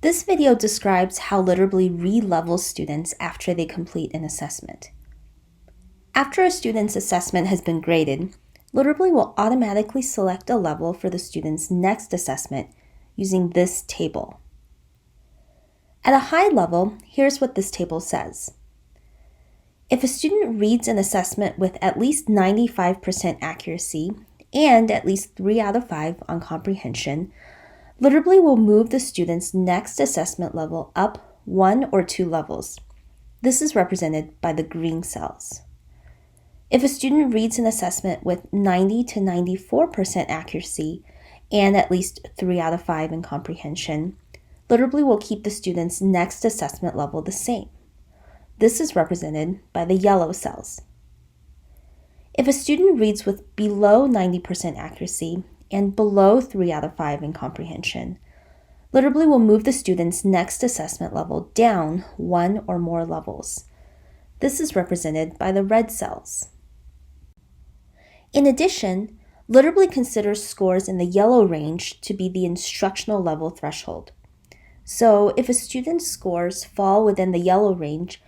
This video describes how Literably re-levels students after they complete an assessment. After a student's assessment has been graded, Literably will automatically select a level for the student's next assessment using this table. At a high level, here's what this table says. If a student reads an assessment with at least 95% accuracy and at least 3 out of 5 on comprehension, Literably will move the student's next assessment level up 1 or 2 levels. This is represented by the green cells. If a student reads an assessment with 90 to 94% accuracy and at least 3 out of 5 in comprehension, Literably will keep the student's next assessment level the same. This is represented by the yellow cells. If a student reads with below 90% accuracy and below 3 out of 5 in comprehension, Literably will move the student's next assessment level down 1 or more levels. This is represented by the red cells. In addition, Literably considers scores in the yellow range to be the instructional level threshold. So if a student's scores fall within the yellow range,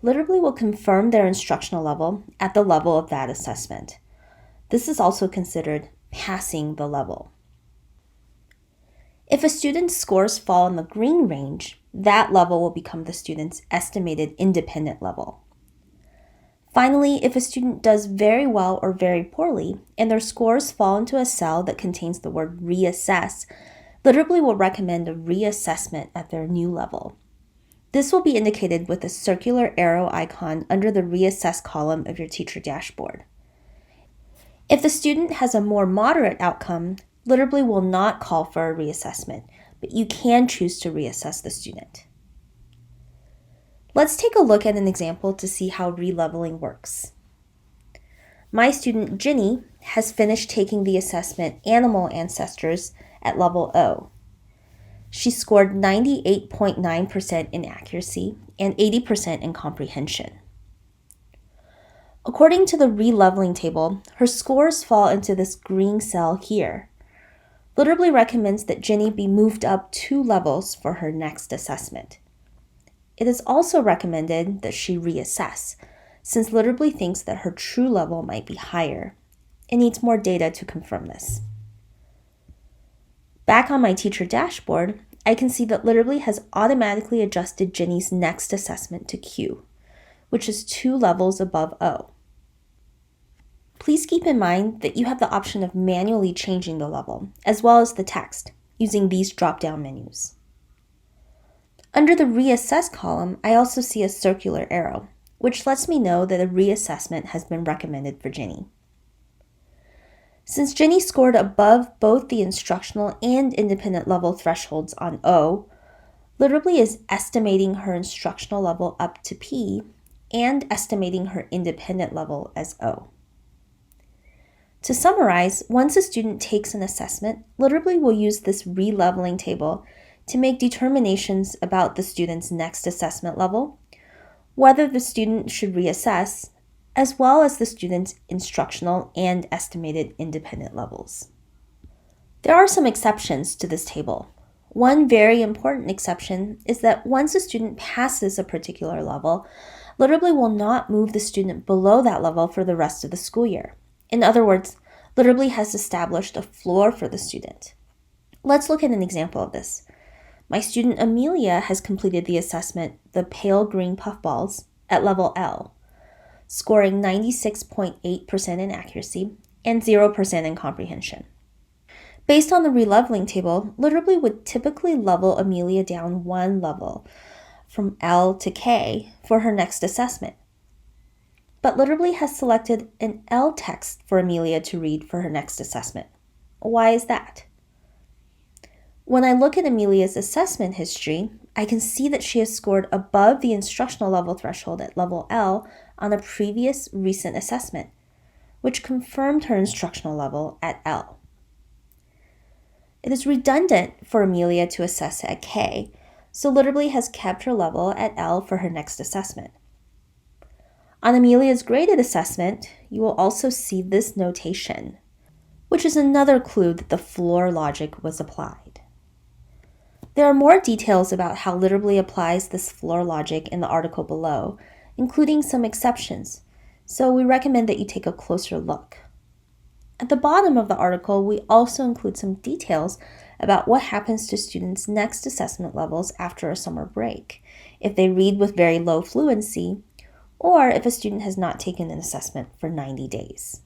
Literably will confirm their instructional level at the level of that assessment. This is also considered passing the level. If a student's scores fall in the green range, that level will become the student's estimated independent level. Finally, if a student does very well or very poorly, and their scores fall into a cell that contains the word reassess, Literably will recommend a reassessment at their new level. This will be indicated with a circular arrow icon under the reassess column of your teacher dashboard. If the student has a more moderate outcome, Literably will not call for a reassessment, but you can choose to reassess the student. Let's take a look at an example to see how re-leveling works. My student Ginny has finished taking the assessment Animal Ancestors at level O. She scored 98.9% in accuracy and 80% in comprehension. According to the re-leveling table, her scores fall into this green cell here. Literably recommends that Ginny be moved up 2 levels for her next assessment. It is also recommended that she reassess, since Literably thinks that her true level might be higher. It needs more data to confirm this. Back on my teacher dashboard, I can see that Literably has automatically adjusted Ginny's next assessment to Q, which is 2 levels above O. Please keep in mind that you have the option of manually changing the level, as well as the text, using these drop-down menus. Under the Reassess column, I also see a circular arrow, which lets me know that a reassessment has been recommended for Ginny. Since Ginny scored above both the instructional and independent level thresholds on O, Literably is estimating her instructional level up to P and estimating her independent level as O. To summarize, once a student takes an assessment, Literably will use this re-leveling table to make determinations about the student's next assessment level, whether the student should reassess, as well as the student's instructional and estimated independent levels. There are some exceptions to this table. One very important exception is that once a student passes a particular level, Literably will not move the student below that level for the rest of the school year. In other words, Literably has established a floor for the student. Let's look at an example of this. My student Amelia has completed the assessment, the pale green puffballs, at level L, scoring 96.8% in accuracy and 0% in comprehension. Based on the re-leveling table, Literably would typically level Amelia down 1 level, from L to K, for her next assessment. But Literably has selected an L text for Amelia to read for her next assessment. Why is that? When I look at Amelia's assessment history, I can see that she has scored above the instructional level threshold at level L on a previous recent assessment, which confirmed her instructional level at L. It is redundant for Amelia to assess at K, so Literably has kept her level at L for her next assessment. On Amelia's graded assessment, you will also see this notation, which is another clue that the floor logic was applied. There are more details about how Literably applies this floor logic in the article below, including some exceptions, so we recommend that you take a closer look. At the bottom of the article, we also include some details about what happens to students' next assessment levels after a summer break, if they read with very low fluency, or if a student has not taken an assessment for 90 days.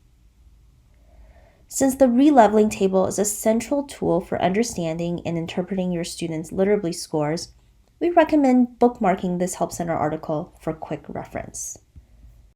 Since the releveling table is a central tool for understanding and interpreting your students' Literably scores, we recommend bookmarking this Help Center article for quick reference.